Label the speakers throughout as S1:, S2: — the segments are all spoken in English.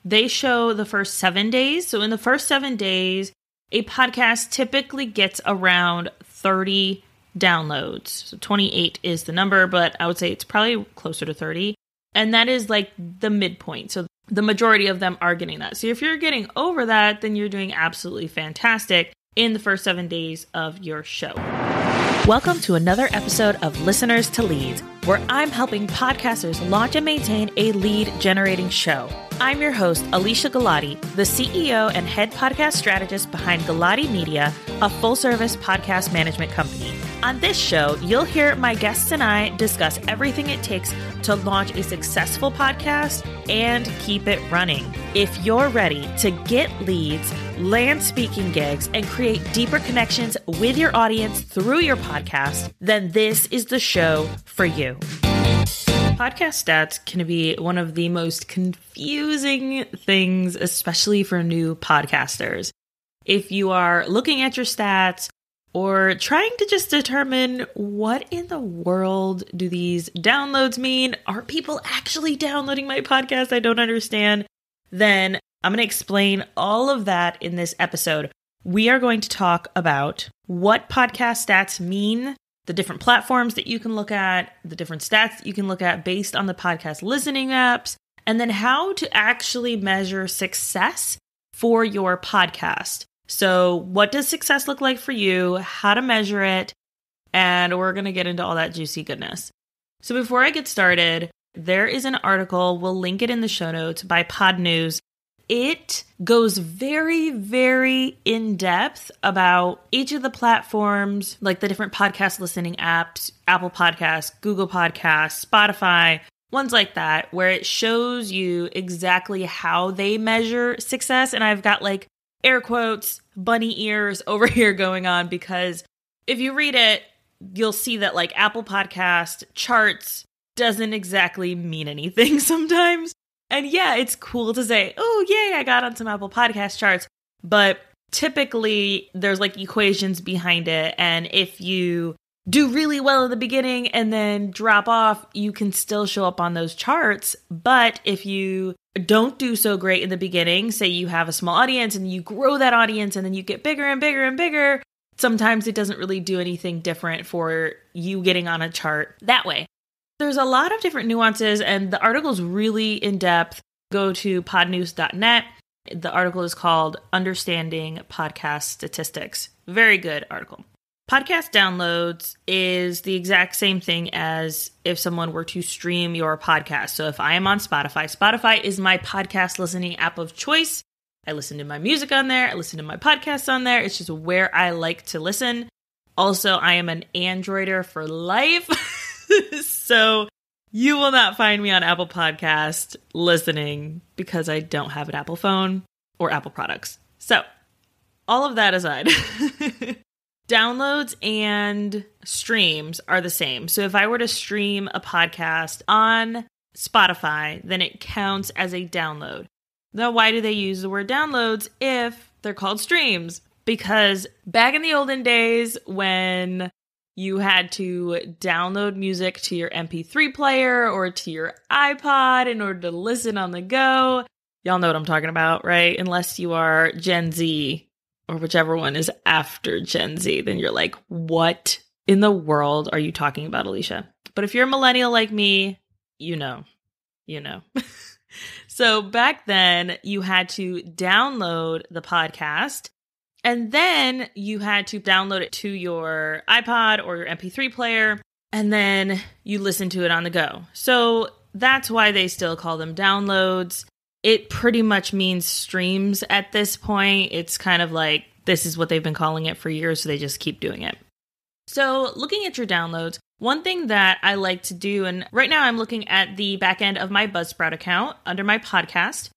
S1: they show the first 7 days. So in the first 7 days, a podcast typically gets around 30 downloads. So 28 is the number, but I would say it's probably closer to 30. And that is like the midpoint. So the majority of them are getting that. So if you're getting over that, then you're doing absolutely fantastic in the first 7 days of your show. Welcome to another episode of Listeners to Leads, where I'm helping podcasters launch and maintain a lead generating show. I'm your host, Alesia Galati, the CEO and head podcast strategist behind Galati Media, a full-service podcast management company. On this show, you'll hear my guests and I discuss everything it takes to launch a successful podcast and keep it running. If you're ready to get leads, land speaking gigs, and create deeper connections with your audience through your podcast, then this is the show for you. Podcast stats can be one of the most confusing things, especially for new podcasters. If you are looking at your stats or trying to just determine what in the world do these downloads mean, are people actually downloading my podcast? I don't understand. Then I'm going to explain all of that in this episode. We are going to talk about what podcast stats mean, the different platforms that you can look at, the different stats that you can look at based on the podcast listening apps, and then how to actually measure success for your podcast. So what does success look like for you, how to measure it, and we're going to get into all that juicy goodness. So before I get started, there is an article, we'll link it in the show notes, by Pod News. It goes very, very in-depth about each of the platforms, like the different podcast listening apps, Apple Podcasts, Google Podcasts, Spotify, ones like that, where it shows you exactly how they measure success. And I've got like air quotes, bunny ears over here going on, because if you read it, you'll see that like Apple Podcast charts doesn't exactly mean anything sometimes. And yeah, it's cool to say, oh, yay, I got on some Apple Podcast charts. But typically, there's like equations behind it. And if you do really well in the beginning and then drop off, you can still show up on those charts. But if you don't do so great in the beginning, say you have a small audience and you grow that audience and then you get bigger and bigger and bigger, sometimes it doesn't really do anything different for you getting on a chart that way. There's a lot of different nuances, and the article's really in-depth. Go to podnews.net. The article is called Understanding Podcast Statistics. Very good article. Podcast downloads is the exact same thing as if someone were to stream your podcast. So if I am on Spotify, Spotify is my podcast listening app of choice. I listen to my music on there. I listen to my podcasts on there. It's just where I like to listen. Also, I am an Androider for life. So you will not find me on Apple Podcast listening because I don't have an Apple phone or Apple products. So all of that aside, downloads and streams are the same. So if I were to stream a podcast on Spotify, then it counts as a download. Now, why do they use the word downloads if they're called streams? Because back in the olden days when you had to download music to your MP3 player or to your iPod in order to listen on the go. Y'all know what I'm talking about, right? Unless you are Gen Z or whichever one is after Gen Z, then you're like, what in the world are you talking about, Alesia? But if you're a millennial like me, you know. So back then, you had to download the podcast. And then you had to download it to your iPod or your MP3 player, and then you listen to it on the go. So that's why they still call them downloads. It pretty much means streams at this point. It's kind of like this is what they've been calling it for years, so they just keep doing it. So looking at your downloads, one thing that I like to do, and right now I'm looking at the back end of my Buzzsprout account under my podcast.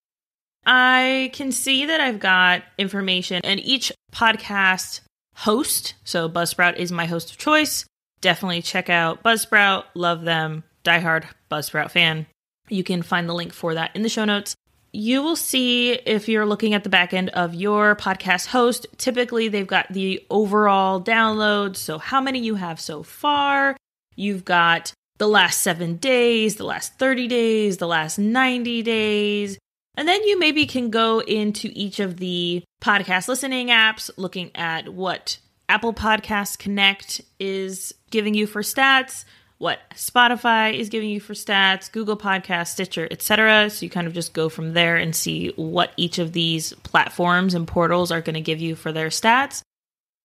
S1: I can see that I've got information, and each podcast host, so Buzzsprout is my host of choice. Definitely check out Buzzsprout. Love them. Diehard Buzzsprout fan. You can find the link for that in the show notes. You will see if you're looking at the back end of your podcast host, typically they've got the overall downloads. So how many you have so far. You've got the last 7 days, the last 30 days, the last 90 days. And then you maybe can go into each of the podcast listening apps, looking at what Apple Podcasts Connect is giving you for stats, what Spotify is giving you for stats, Google Podcasts, Stitcher, etc. So you kind of just go from there and see what each of these platforms and portals are going to give you for their stats.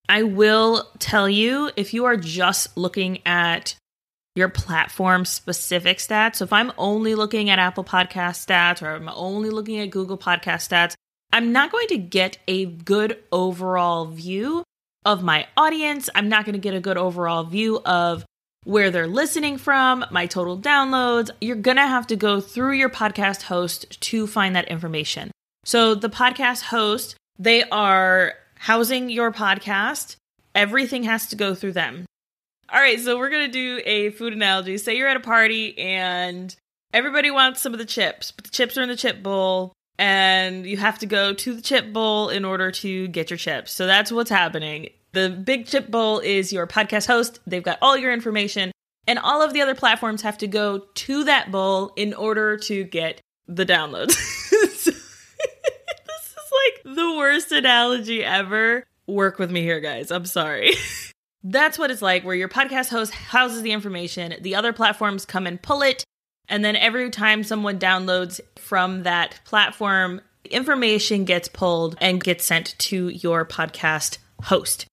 S1: I will tell you, if you are just looking at your platform-specific stats, so if I'm only looking at Apple Podcast stats or I'm only looking at Google Podcast stats, I'm not going to get a good overall view of my audience. I'm not going to get a good overall view of where they're listening from, my total downloads. You're going to have to go through your podcast host to find that information. So the podcast host, they are housing your podcast. Everything has to go through them. All right, so we're going to do a food analogy. Say you're at a party and everybody wants some of the chips, but the chips are in the chip bowl and you have to go to the chip bowl in order to get your chips. So that's what's happening. The big chip bowl is your podcast host. They've got all your information, and all of the other platforms have to go to that bowl in order to get the downloads. So, this is like the worst analogy ever. Work with me here, guys. I'm sorry. That's what it's like, where your podcast host houses the information, the other platforms come and pull it, and then every time someone downloads from that platform, information gets pulled and gets sent to your podcast host.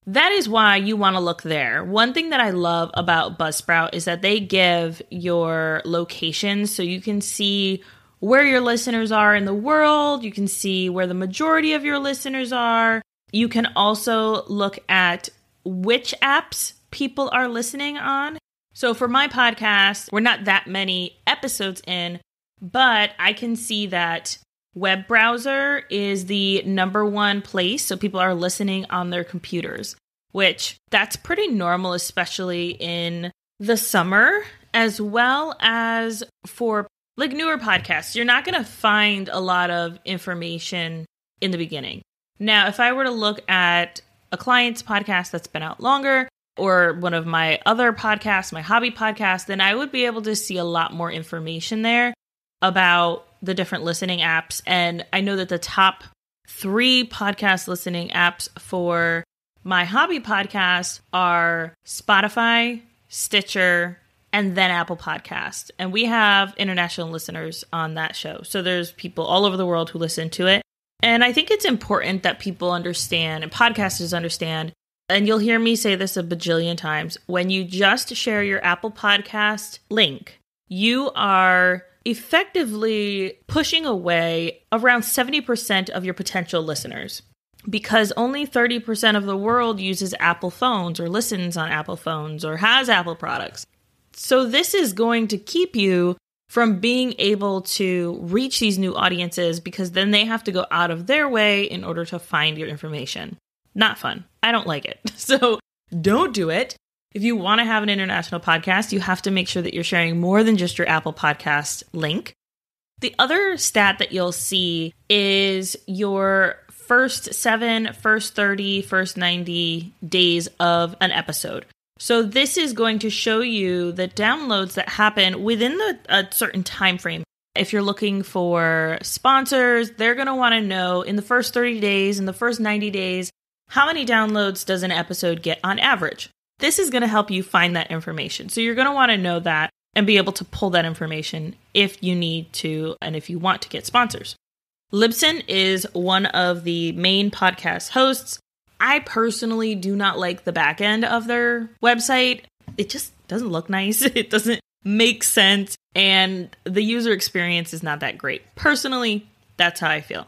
S1: That is why you want to look there. One thing that I love about Buzzsprout is that they give your location so you can see where your listeners are in the world. You can see where the majority of your listeners are. You can also look at which apps people are listening on. So for my podcast, we're not that many episodes in, but I can see that web browser is the number one place. So people are listening on their computers, which that's pretty normal, especially in the summer, as well as for like newer podcasts. You're not going to find a lot of information in the beginning. Now, if I were to look at a client's podcast that's been out longer, or one of my other podcasts, my hobby podcast, then I would be able to see a lot more information there about the different listening apps. And I know that the top 3 podcast listening apps for my hobby podcast are Spotify, Stitcher, and then Apple Podcast. And we have international listeners on that show. So there's people all over the world who listen to it. And I think it's important that people understand and podcasters understand, and you'll hear me say this a bajillion times, when you just share your Apple Podcast link, you are effectively pushing away around 70% of your potential listeners, because only 30% of the world uses Apple phones or listens on Apple phones or has Apple products. So this is going to keep you from being able to reach these new audiences, because then they have to go out of their way in order to find your information. Not fun. I don't like it. So don't do it. If you want to have an international podcast, you have to make sure that you're sharing more than just your Apple Podcast link. The other stat that you'll see is your first 7, first 30, first 90 days of an episode. So this is going to show you the downloads that happen within a certain time frame. If you're looking for sponsors, they're going to want to know in the first 30 days, in the first 90 days, how many downloads does an episode get on average? This is going to help you find that information. So you're going to want to know that and be able to pull that information if you need to and if you want to get sponsors. Libsyn is one of the main podcast hosts. I personally do not like the back end of their website. It just doesn't look nice. It doesn't make sense. And the user experience is not that great. Personally, that's how I feel.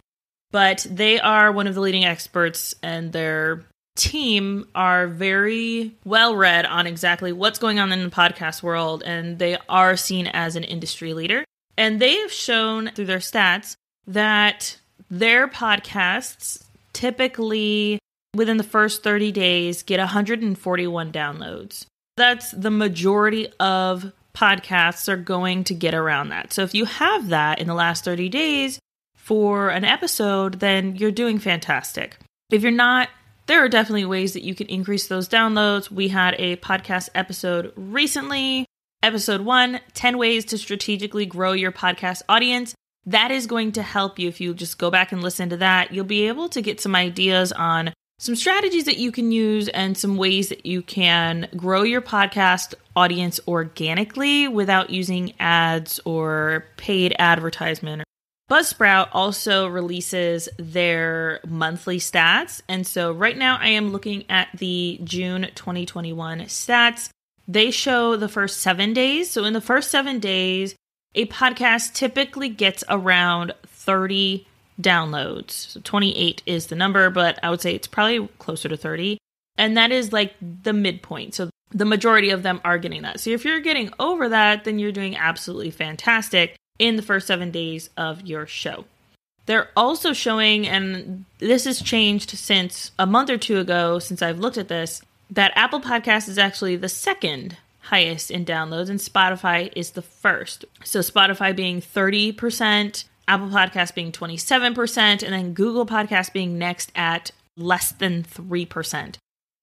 S1: But they are one of the leading experts, and their team are very well read on exactly what's going on in the podcast world. And they are seen as an industry leader. And they have shown through their stats that their podcasts typically within the first 30 days get 141 downloads. That's the majority of podcasts are going to get around that. So if you have that in the last 30 days for an episode, then you're doing fantastic. If you're not, there are definitely ways that you can increase those downloads. We had a podcast episode recently, episode 1, 10 ways to strategically grow your podcast audience. That is going to help you. If you just go back and listen to that, you'll be able to get some ideas on some strategies that you can use and some ways that you can grow your podcast audience organically without using ads or paid advertisement. Buzzsprout also releases their monthly stats. And so right now I am looking at the June 2021 stats. They show the first 7 days. So in the first 7 days, a podcast typically gets around 30 downloads. So 28 is the number, but I would say it's probably closer to 30. And that is like the midpoint. So the majority of them are getting that. So if you're getting over that, then you're doing absolutely fantastic in the first 7 days of your show. They're also showing, and this has changed since a month or two ago, since I've looked at this, that Apple Podcasts is actually the second highest in downloads and Spotify is the first. So Spotify being 30%, Apple Podcasts being 27%, and then Google Podcasts being next at less than 3%.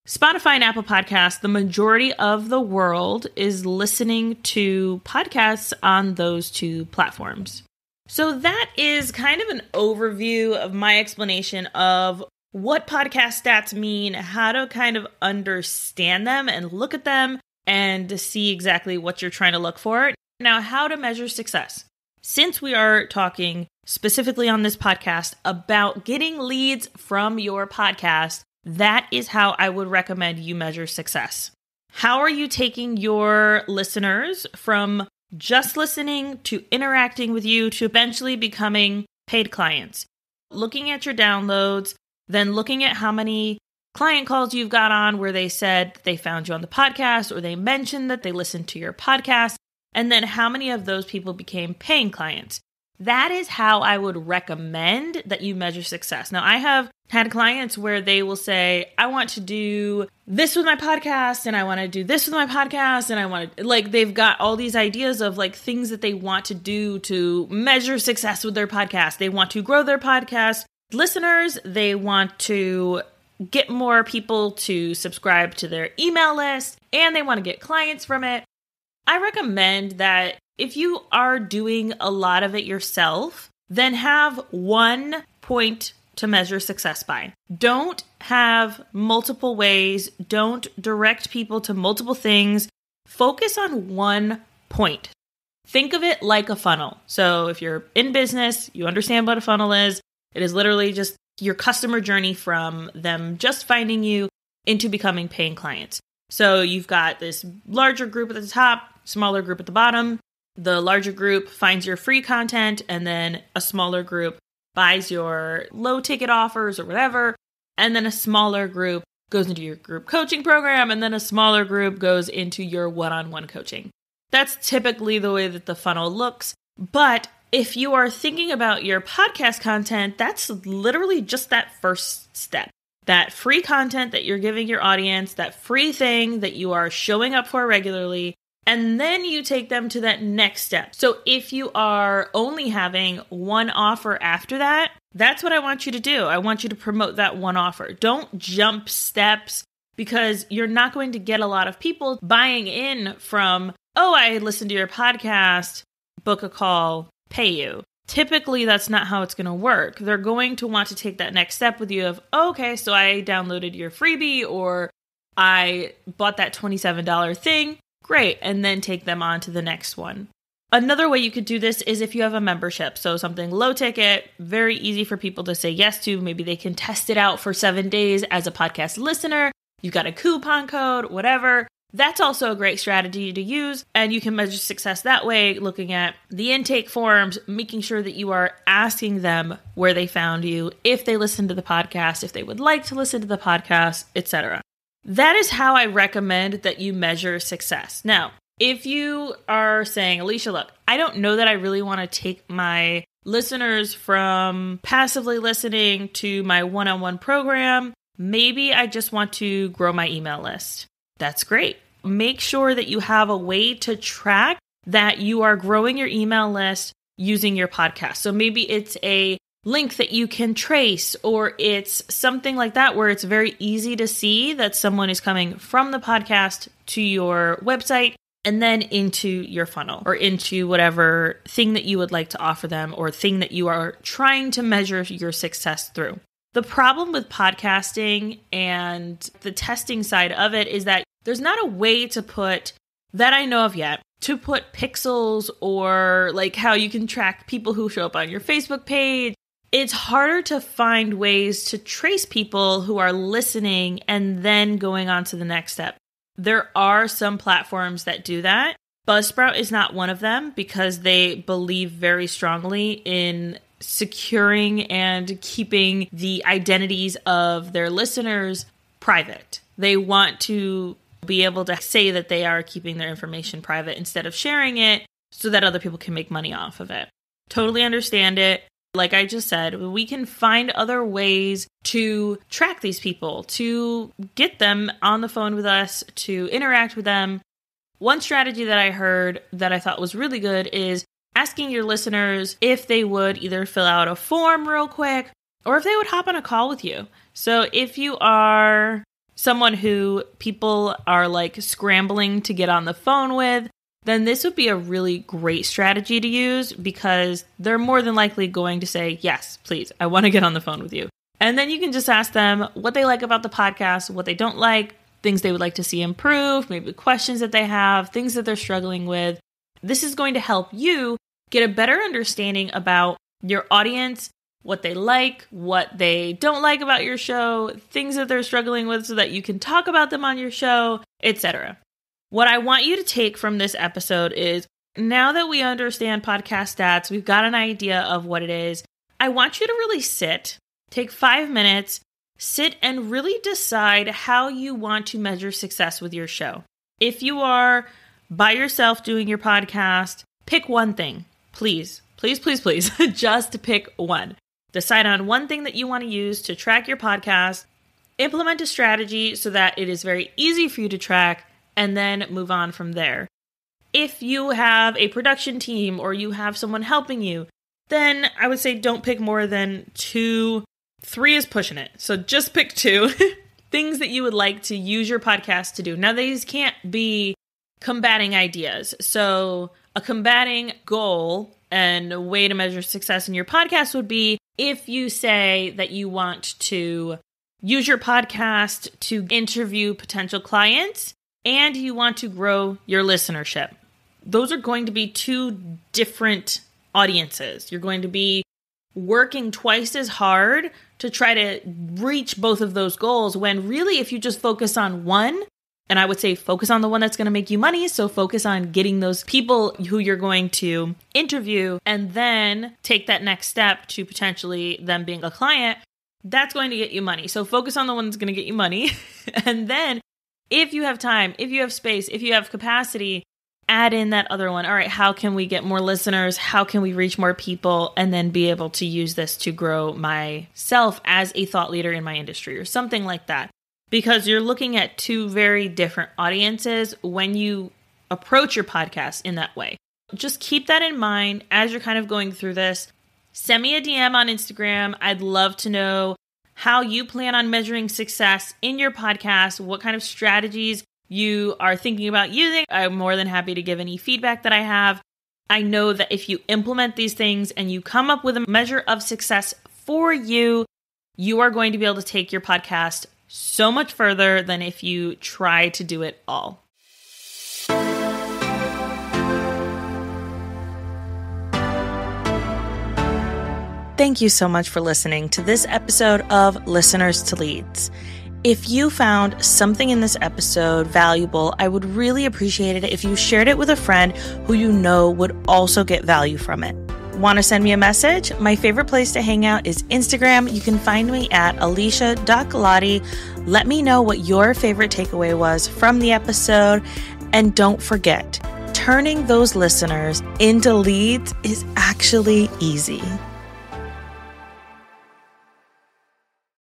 S1: Spotify and Apple Podcasts, the majority of the world is listening to podcasts on those two platforms. So that is kind of an overview of my explanation of what podcast stats mean, how to kind of understand them and look at them and to see exactly what you're trying to look for. Now, how to measure success. Since we are talking specifically on this podcast about getting leads from your podcast, that is how I would recommend you measure success. How are you taking your listeners from just listening to interacting with you to eventually becoming paid clients? Looking at your downloads, then looking at how many client calls you've got on where they said they found you on the podcast or they mentioned that they listened to your podcast, and then how many of those people became paying clients. That is how I would recommend that you measure success. Now, I have had clients where they will say, I want to do this with my podcast, and I want to do this with my podcast, and I want to, like, they've got all these ideas of like things that they want to do to measure success with their podcast. They want to grow their podcast listeners. They want to get more people to subscribe to their email list, and they want to get clients from it. I recommend that if you are doing a lot of it yourself, then have one point to measure success by. Don't have multiple ways. Don't direct people to multiple things. Focus on one point. Think of it like a funnel. So if you're in business, you understand what a funnel is. It is literally just your customer journey from them just finding you into becoming paying clients. So you've got this larger group at the top, smaller group at the bottom. The larger group finds your free content, and then a smaller group buys your low ticket offers or whatever. And then a smaller group goes into your group coaching program, and then a smaller group goes into your one-on-one coaching. That's typically the way that the funnel looks. But if you are thinking about your podcast content, that's literally just that first step. That free content that you're giving your audience, that free thing that you are showing up for regularly, and then you take them to that next step. So if you are only having one offer after that, that's what I want you to do. I want you to promote that one offer. Don't jump steps, because you're not going to get a lot of people buying in from, oh, I listened to your podcast, book a call, pay you. Typically, that's not how it's going to work. They're going to want to take that next step with you of, oh, okay, so I downloaded your freebie, or I bought that $27 thing. Great. And then take them on to the next one. Another way you could do this is if you have a membership. So something low ticket, very easy for people to say yes to. Maybe they can test it out for 7 days as a podcast listener. You've got a coupon code, whatever. That's also a great strategy to use. And you can measure success that way, looking at the intake forms, making sure that you are asking them where they found you, if they listen to the podcast, if they would like to listen to the podcast, etc. That is how I recommend that you measure success. Now, if you are saying, Alesia, look, I don't know that I really want to take my listeners from passively listening to my one-on-one program. Maybe I just want to grow my email list. That's great. Make sure that you have a way to track that you are growing your email list using your podcast. So maybe it's a link that you can trace, or it's something like that where it's very easy to see that someone is coming from the podcast to your website and then into your funnel or into whatever thing that you would like to offer them or thing that you are trying to measure your success through. The problem with podcasting and the testing side of it is that there's not a way to put, that I know of yet, to put pixels or like how you can track people who show up on your Facebook page. It's harder to find ways to trace people who are listening and then going on to the next step. There are some platforms that do that. Buzzsprout is not one of them because they believe very strongly in securing and keeping the identities of their listeners private. They want to be able to say that they are keeping their information private instead of sharing it so that other people can make money off of it. Totally understand it. Like I just said, we can find other ways to track these people, to get them on the phone with us, to interact with them. One strategy that I heard that I thought was really good is asking your listeners if they would either fill out a form real quick or if they would hop on a call with you. So if you are someone who people are like scrambling to get on the phone with, then this would be a really great strategy to use because they're more than likely going to say, yes, please, I want to get on the phone with you. And then you can just ask them what they like about the podcast, what they don't like, things they would like to see improved, maybe questions that they have, things that they're struggling with. This is going to help you get a better understanding about your audience, what they like, what they don't like about your show, things that they're struggling with so that you can talk about them on your show, etc. What I want you to take from this episode is, now that we understand podcast stats, we've got an idea of what it is, I want you to really take 5 minutes, sit and really decide how you want to measure success with your show. If you are by yourself doing your podcast, pick one thing. Please, please, please, please, just pick one. Decide on one thing that you want to use to track your podcast, implement a strategy so that it is very easy for you to track, and then move on from there. If you have a production team or you have someone helping you, then I would say don't pick more than 2. 3 is pushing it. So just pick 2 things that you would like to use your podcast to do. Now, these can't be combating ideas. So a combating goal and a way to measure success in your podcast would be if you say that you want to use your podcast to interview potential clients and you want to grow your listenership. Those are going to be 2 different audiences. You're going to be working twice as hard to try to reach both of those goals when really if you just focus on one, and I would say focus on the one that's going to make you money, so focus on getting those people who you're going to interview and then take that next step to potentially them being a client, that's going to get you money. So focus on the one that's going to get you money. And then if you have time, if you have space, if you have capacity, add in that other one. All right, how can we get more listeners? How can we reach more people? And then be able to use this to grow myself as a thought leader in my industry or something like that. Because you're looking at 2 very different audiences when you approach your podcast in that way. Just keep that in mind as you're kind of going through this. Send me a DM on Instagram. I'd love to know how you plan on measuring success in your podcast, what kind of strategies you are thinking about using. I'm more than happy to give any feedback that I have. I know that if you implement these things and you come up with a measure of success for you, you are going to be able to take your podcast so much further than if you try to do it all. Thank you so much for listening to this episode of Listeners to Leads. If you found something in this episode valuable, I would really appreciate it if you shared it with a friend who you know would also get value from it. Want to send me a message? My favorite place to hang out is Instagram. You can find me at alesia.galati. Let me know what your favorite takeaway was from the episode. And don't forget, turning those listeners into leads is actually easy.